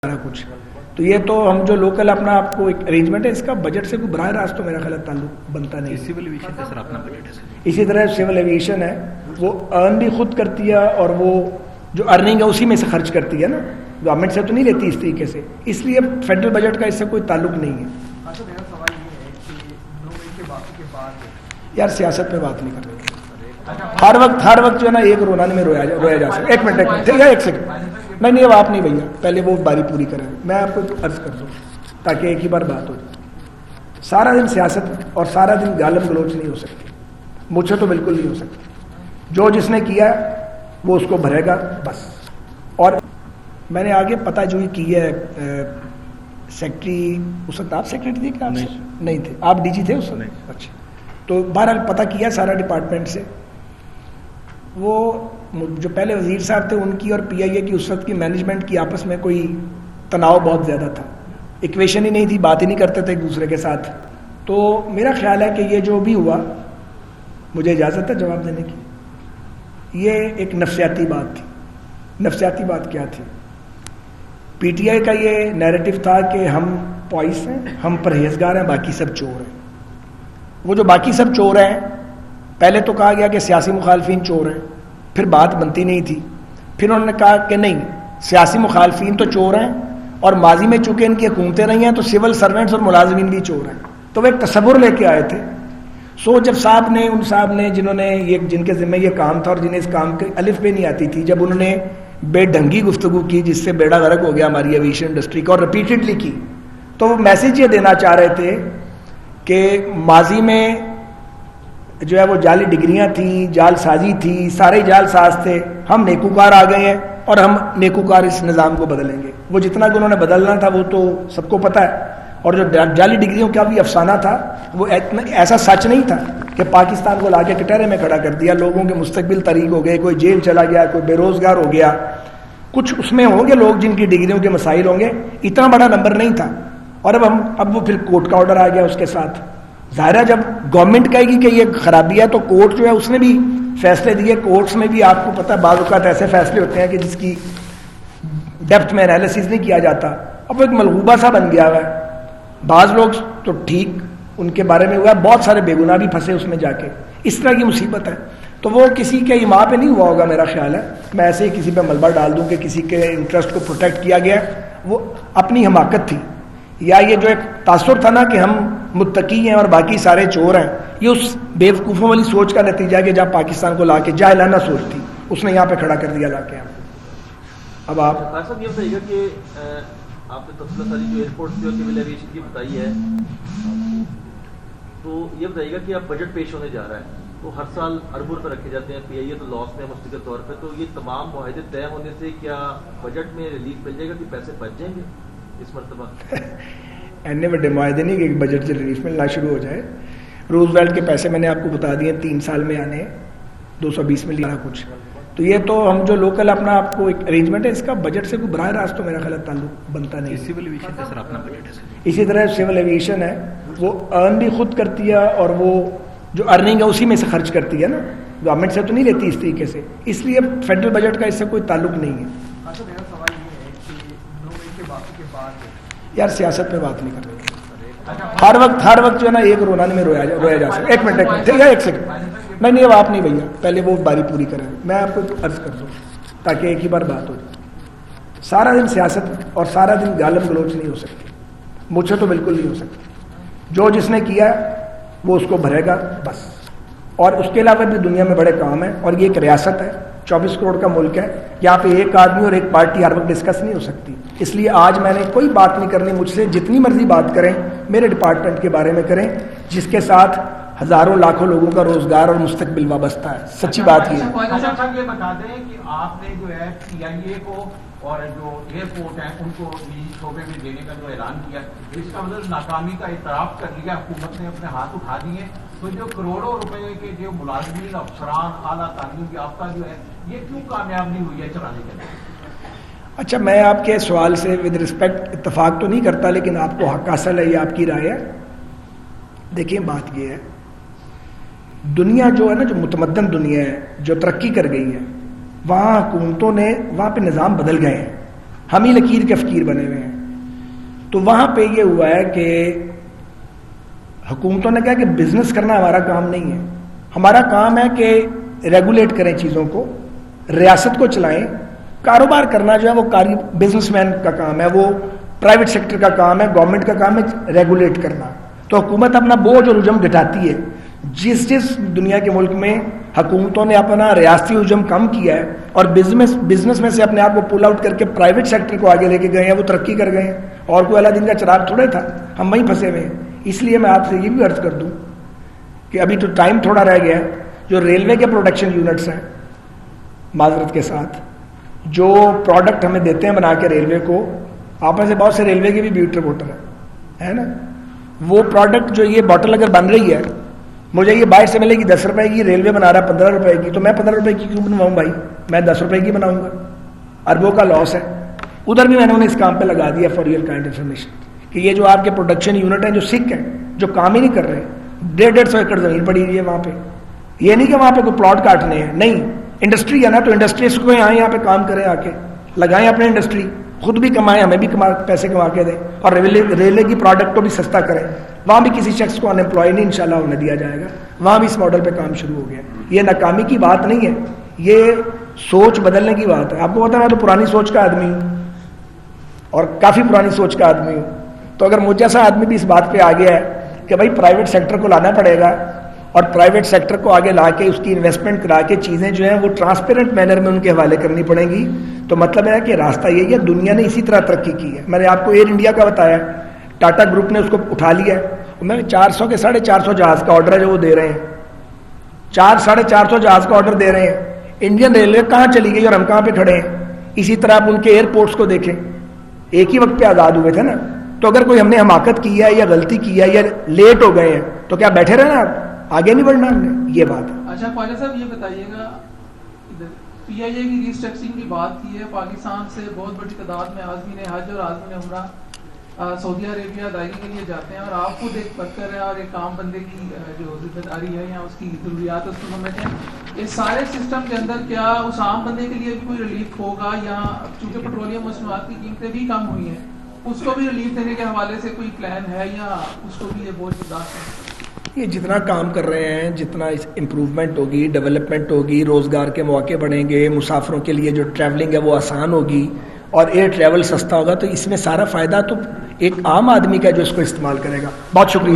سارا کچھ تو یہ تو ہم جو لوکل اپنا آپ کو ایک ارینجمنٹ ہے، اس کا بجٹ سے کوئی براہ راست تو میرا خیال تعلق بنتا نہیں. سول ایویشن کا سر اپنا بجٹ ہے. اسی طرح سول ایویشن ہے، وہ ارن بھی خود کرتی ہے اور وہ جو ارننگ ہے اسی میں سے خرچ کرتی ہے نا، گورنمنٹ سے تو نہیں لیتی اس طریقے سے، اس لیے فیڈرل بجٹ کا اس سے کوئی تعلق نہیں ہے. اچھا، میرا سوال یہ ہے کہ 9 مئی کے باقی کے بعد یار سیاست پہ بات نہیں کر رہے، ہر وقت جو ہے نا ایک رولانے میں رویا جا سکتا. ایک منٹ ایک سیکنڈ، نہیں اب آپ نہیں بھیا، پہلے وہ باری پوری کریں، میں آپ کو عرض کر دوں تاکہ ایک ہی بار بات ہو جائے. سارا دن سیاست اور سارا دن گالم گلوچ نہیں ہو سکتی، مجھ سے تو بالکل نہیں ہو سکتی. جو جس نے کیا وہ اس کو بھرے گا بس. اور میں نے آگے پتہ جو کی ہے سیکٹری، اس وقت آپ سیکرٹری تھے کہ آپ نہیں تھے؟ آپ ڈی جی تھے اس وقت؟ اچھا، تو بہرحال پتہ کیا سارا ڈپارٹمنٹ سے. وہ جو پہلے وزیر صاحب تھے ان کی اور پی آئی اے کی اس وقت کی مینجمنٹ کی آپس میں کوئی تناؤ بہت زیادہ تھا، ایکویشن ہی نہیں تھی، بات ہی نہیں کرتے تھے ایک دوسرے کے ساتھ. تو میرا خیال ہے کہ یہ جو بھی ہوا، مجھے اجازت ہے جواب دینے کی، یہ ایک نفسیاتی بات تھی. نفسیاتی بات کیا تھی؟ پی ٹی آئی کا یہ نیریٹو تھا کہ ہم پوائس ہیں، ہم پرہیزگار ہیں، باقی سب چور ہیں. وہ جو باقی سب چور ہیں، پہلے تو کہا گیا کہ سیاسی مخالفین چور ہیں، پھر بات بنتی نہیں تھی. پھر انہوں نے کہا کہ نہیں، سیاسی مخالفین تو چور ہیں اور ماضی میں چونکہ ان کی حکومتیں رہی ہیں تو سول سرونٹس اور ملازمین بھی چور ہیں. تو وہ ایک تصور لے کے آئے تھے. جب ان صاحب نے جنہوں نے جن کے ذمہ یہ کام تھا اور جنہیں اس کام کے الف بے نہیں آتی تھی، جب انہوں نے بے ڈھنگی گفتگو کی جس سے بیڑا غرق ہو گیا ہماری ایویشن انڈسٹری کا، اور ریپیٹڈلی کی، تو وہ میسج یہ دینا چاہ رہے تھے کہ ماضی میں جو ہے وہ جعلی ڈگریاں تھیں، جال سازی تھی، سارے جال ساز تھے، ہم نیکوکار آ گئے ہیں اور ہم نیکوکار اس نظام کو بدلیں گے. وہ جتنا کہ انہوں نے بدلنا تھا وہ تو سب کو پتہ ہے. اور جو جعلی ڈگریوں کا بھی افسانہ تھا وہ ایسا سچ نہیں تھا کہ پاکستان کو لا کے کٹہرے میں کھڑا کر دیا، لوگوں کے مستقبل طریق ہو گئے، کوئی جیل چلا گیا، کوئی بے روزگار ہو گیا. کچھ اس میں ہوں گے لوگ جن کی ڈگریوں کے مسائل ہوں گے، اتنا بڑا نمبر نہیں تھا. اور اب وہ پھر کورٹ کا آرڈر آ گیا اس کے ساتھ. ظاہر ہے جب گورنمنٹ کہے گی کہ یہ خرابی ہے تو کورٹ جو ہے اس نے بھی فیصلے دیے. کورٹس میں بھی آپ کو پتہ ہے بعض اوقات ایسے فیصلے ہوتے ہیں کہ جس کی ڈیپتھ میں انالیسس نہیں کیا جاتا. اب وہ ایک ملغوبہ سا بن گیا ہوا ہے. بعض لوگ تو ٹھیک ان کے بارے میں ہوا ہے، بہت سارے بے گناہ بھی پھنسے اس میں جا کے. اس طرح کی مصیبت ہے. تو وہ کسی کے ایما پہ نہیں ہوا ہوگا میرا خیال ہے. میں ایسے ہی کسی پہ ملبہ ڈال دوں کہ کسی کے انٹرسٹ کو پروٹیکٹ کیا گیا، وہ اپنی حماقت تھی. یا یہ جو ایک تاثر تھا نا کہ ہم متقی ہیں اور باقی سارے چور ہیں، یہ اس بیوقوفوں والی سوچ کا نتیجہ ہے کہ جب پاکستان کو لا کے جاہلانہ سوچ تھی اس نے یہاں پہ کھڑا کر دیا لا کے. اب آپ صاحب یہ بتائیے گا کہ آپ نے تفصیل ساری جو ایئرپورٹ سیول ایویشن کی بتائی ہے، تو یہ بتائیے گا کہ اب بجٹ پیش ہونے جا رہا ہے تو ہر سال اربوں روپے رکھے جاتے ہیں، پی آئی اے تو لاس میں مستقل طور پہ، تو یہ تمام معاہدے طے ہونے سے کیا بجٹ میں ریلیف مل جائے گا کہ پیسے بچ جائیں گے اس مرتبہ؟ اینے بڑے معاہدے نہیں کہ بجٹ سے ریلیف ملنا شروع ہو جائے. روز ویلٹ کے پیسے میں نے آپ کو بتا دیے 3 سال میں آنے 220 ملین کچھ. تو یہ تو ہم جو لوکل اپنا آپ کو ایک ارینجمنٹ ہے، اس کا بجٹ سے کوئی براہ راست تو میرا خیال تعلق بنتا نہیں. سول ایویشن کا سر اپنا بجٹ ہے. اسی طرح سول ایویشن ہے، وہ ارن بھی خود کرتی ہے اور وہ جو ارننگ ہے اسی میں سے خرچ کرتی ہے نا، گورنمنٹ سے تو نہیں لیتی اس طریقے سے، اس لیے فیڈرل بجٹ کا اس سے کوئی تعلق نہیں ہے. اچھا، میرا سوال یہ ہے کہ 9 مئی کے باقی کے بعد یار سیاست پہ بات نہیں کر رہے، ہر وقت جو ہے نا ایک رولانے میں رویا جا سکتا. ایک منٹ ایک سیکنڈ، نہیں اب آپ نہیں بھیا، پہلے وہ باری پوری کریں، میں آپ کو عرض کر دوں تاکہ ایک ہی بار بات ہو جائے. سارا دن سیاست اور سارا دن گالم گلوچ نہیں ہو سکتی، مجھ سے تو بالکل نہیں ہو سکتی. جو جس نے کیا وہ اس کو بھرے گا بس. اور اس کے علاوہ بھی دنیا میں بڑے کام ہیں، اور یہ ایک ریاست ہے، 24 کروڑ کا ملک ہے. یہاں پہ ایک آدمی اور ایک پارٹی ہر وقت ڈسکس نہیں ہو سکتی. اس لیے آج میں نے کوئی بات نہیں کرنی، مجھ سے جتنی مرضی بات کریں میرے ڈپارٹمنٹ کے بارے میں کریں جس کے ساتھ ہزاروں لاکھوں لوگوں کا روزگار اور مستقبل وابستہ ہے. سچی بات یہ ہے. اچھا یہ بتا دیں کہ آپ نے جو ہے پی آئی اے کو اور جو ایئرپورٹ ہیں ان کو نجی شعبے میں دینے کا جو اعلان کیا، اس کا مطلب ناکامی کا اعتراف کر لیا، حکومت نے اپنے ہاتھ اٹھا دیے. تو جو کروڑوں روپے کے جو ملازمین افسران اعلیٰ تعلیم یافتہ جو ہے، یہ کیوں کامیاب نہیں ہوئی ہے چلانے کے لیے؟ اچھا، میں آپ کے سوال سے ود رسپیکٹ اتفاق تو نہیں کرتا، لیکن آپ کو حق حاصل ہے، یہ آپ کی رائے ہے. دیکھیں بات یہ ہے، دنیا جو ہے نا، جو متمدن دنیا ہے، جو ترقی کر گئی ہے، وہاں حکومتوں نے وہاں پہ نظام بدل گئے ہیں. ہم ہی لکیر کے فقیر بنے ہوئے ہیں. تو وہاں پہ یہ ہوا ہے کہ حکومتوں نے کہا کہ بزنس کرنا ہمارا کام نہیں ہے, ہمارا کام ہے کہ ریگولیٹ کریں چیزوں کو, ریاست کو چلائیں. کاروبار کرنا جو ہے وہ بزنس مین کا کام ہے, وہ پرائیویٹ سیکٹر کا کام ہے, گورنمنٹ کا کام ہے ریگولیٹ کرنا. تو حکومت اپنا بوجھ اور حجم گھٹاتی ہے. جس دنیا کے ملک میں حکومتوں نے اپنا ریاستی حجم کم کیا ہے اور بزنس میں سے اپنے آپ کو پل آؤٹ کر کے پرائیویٹ سیکٹر کو آگے لے کے گئے ہیں, وہ ترقی کر گئے ہیں. اور کوئی اعلیٰ دن کا چراغ تھوڑے تھا, ہم وہیں پھنسے ہوئے ہیں. اس لیے میں آپ سے یہ بھی عرض کر دوں کہ ابھی تو ٹائم تھوڑا رہ گیا ہے. جو ریلوے کے پروڈکشن یونٹس ہیں, معذرت کے ساتھ, جو پروڈکٹ ہمیں دیتے ہیں بنا کے ریلوے کو, آپ میں سے بہت سے ریلوے کے بھی بیوٹی رپورٹر ہے نا, وہ پروڈکٹ جو یہ بوٹل اگر بن رہی ہے, مجھے یہ باہر سے ملے گی 10 روپے کی, ریلوے بنا رہا ہے 15 روپے کی, تو میں 15 روپے کی کیوں بنواؤں بھائی, میں 10 روپے کی بناؤں گا. اربوں کا لاس ہے. ادھر بھی میں نے انہیں اس کام پہ لگا دیا فار یور کائنڈ انفارمیشن کہ یہ جو آپ کے پروڈکشن یونٹ ہیں جو سکھ ہیں, جو کام ہی نہیں کر رہے, 150 ایکڑ زمین پڑی ہوئی ہے وہاں پہ. یہ نہیں کہ وہاں پہ کوئی پلاٹ کاٹنے ہیں, نہیں, انڈسٹری ہے نا, تو انڈسٹریز کو یہاں پہ کام کریں, آ کے لگائیں اپنے انڈسٹری, خود بھی کمائیں, ہمیں بھی پیسے کما کے دیں, اور ریلوے کی پروڈکٹ کو بھی سستا کریں. وہاں بھی کسی شخص کو ان امپلائی نہیں انشاءاللہ ہونے دیا جائے گا. وہاں بھی اس ماڈل پہ کام شروع ہو گیا. یہ ناکامی کی بات نہیں ہے, یہ سوچ بدلنے کی بات ہے. آپ کو پتا ہے میں تو پرانی سوچ کا آدمی ہوں, اور کافی پرانی سوچ کا آدمی ہوں. تو اگر مجھ جیسا آدمی بھی اس بات پہ آ گیا ہے کہ بھائی پرائیویٹ سیکٹر کو لانا پڑے گا, اور پرائیویٹ سیکٹر کو آگے لا کے اس کی انویسٹمنٹ کرا کے چیزیں جو ہیں وہ ٹرانسپیرنٹ مینر میں ان کے حوالے کرنی پڑیں گی, تو مطلب ہے کہ راستہ یہی ہے. دنیا نے اسی طرح ترقی کی ہے. میں نے آپ کو ایئر انڈیا کا بتایا, ٹاٹا گروپ نے اس کو اٹھا لیا ہے. میں 400 کے 450 جہاز کا آرڈر ہے جو وہ دے رہے ہیں, 450 جہاز کا آرڈر دے رہے ہیں. انڈین ریلوے کہاں چلی گئی اور ہم کہاں پہ کھڑے ہیں. اسی طرح آپ ان کے ایئرپورٹس کو دیکھیں, ایک ہی وقت پہ آزاد ہوئے تھے نا. تو اگر کوئی ہم نے حماقت کی ہے یا غلطی کی ہے یا لیٹ ہو گئے ہیں تو کیا بیٹھے رہنا, آگے نہیں بڑھنا ہم نے, یہ بات ہے. اچھا خواجہ صاحب یہ بتائیے گا, پی آئی اے کی ریسٹرکچرنگ کی بات کی ہے, پاکستان سے بہت بڑی تعداد میں عازمین حج اور عازمین عمرہ سعودی عربیہ ادائیگی کے لیے جاتے ہیں, اور آپ خود ایک ورکر ہیں اور ایک عام بندے کی جو ذمہ داری ہے یا اس کی ضروریات اس کو سمجھتے ہیں. اس سارے سسٹم کے اندر کیا اس عام بندے کے لیے بھی کوئی ریلیف ہوگا, یا چونکہ پیٹرولیم مصنوعات کی قیمتیں بھی کم ہوئی ہیں, اس کو بھی ریلیف دینے کے حوالے سے کوئی پلان ہے, یا اس کو بھی یہ بوجھ برداشت ہے؟ یہ جتنا کام کر رہے ہیں, جتنا امپروومنٹ ہوگی, ڈیولپمنٹ ہوگی, روزگار کے مواقع بڑھیں گے, مسافروں کے لیے جو ٹریولنگ ہے وہ آسان ہوگی, اور ایئر ٹریول سستا ہوگا, تو اس میں سارا فائدہ تو ایک عام آدمی کا جو اس کو استعمال کرے گا. بہت شکریہ.